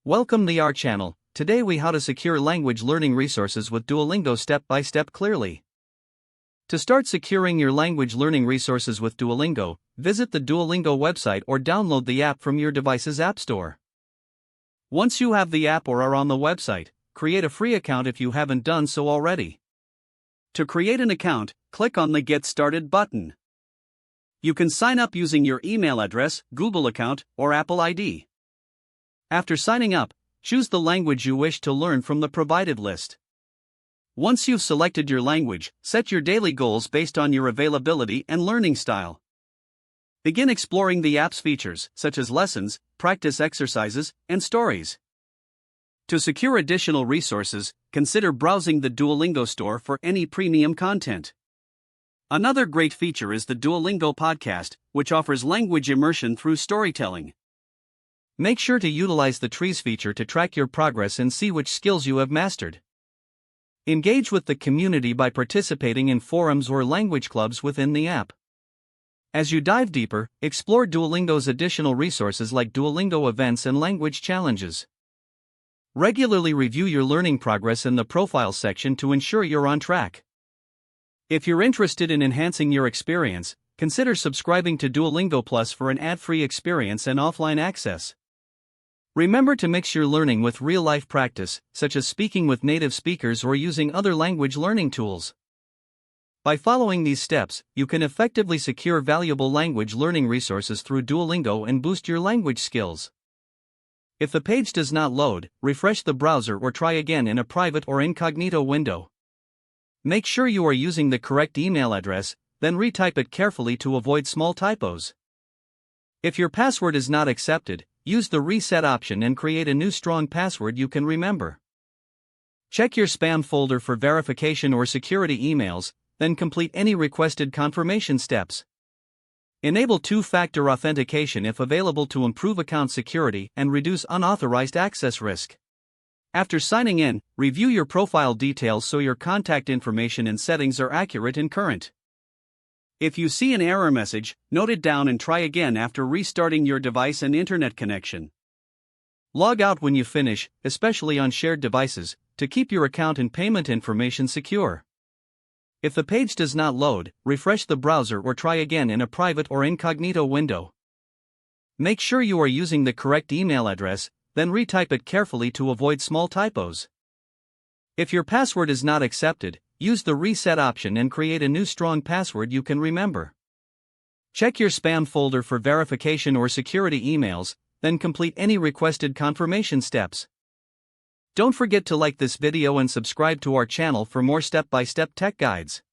Welcome to our channel. Today we how to secure language learning resources with Duolingo step by step clearly. To start securing your language learning resources with Duolingo, visit the Duolingo website or download the app from your device's app store. Once you have the app or are on the website, create a free account if you haven't done so already. To create an account, click on the Get Started button. You can sign up using your email address, Google account, or Apple ID. After signing up, choose the language you wish to learn from the provided list. Once you've selected your language, set your daily goals based on your availability and learning style. Begin exploring the app's features, such as lessons, practice exercises, and stories. To secure additional resources, consider browsing the Duolingo store for any premium content. Another great feature is the Duolingo podcast, which offers language immersion through storytelling. Make sure to utilize the trees feature to track your progress and see which skills you have mastered. Engage with the community by participating in forums or language clubs within the app. As you dive deeper, explore Duolingo's additional resources like Duolingo events and language challenges. Regularly review your learning progress in the profile section to ensure you're on track. If you're interested in enhancing your experience, consider subscribing to Duolingo Plus for an ad-free experience and offline access. Remember to mix your learning with real-life practice, such as speaking with native speakers or using other language learning tools. By following these steps, you can effectively secure valuable language learning resources through Duolingo and boost your language skills. If the page does not load, refresh the browser or try again in a private or incognito window. Make sure you are using the correct email address, then retype it carefully to avoid small typos. If your password is not accepted, use the reset option and create a new strong password you can remember. Check your spam folder for verification or security emails, then complete any requested confirmation steps. Enable two-factor authentication if available to improve account security and reduce unauthorized access risk. After signing in, review your profile details so your contact information and settings are accurate and current. If you see an error message, note it down and try again after restarting your device and internet connection. Log out when you finish, especially on shared devices, to keep your account and payment information secure. If the page does not load, refresh the browser or try again in a private or incognito window. Make sure you are using the correct email address, then retype it carefully to avoid small typos. If your password is not accepted, use the reset option and create a new strong password you can remember. Check your spam folder for verification or security emails, then complete any requested confirmation steps. Don't forget to like this video and subscribe to our channel for more step-by-step tech guides.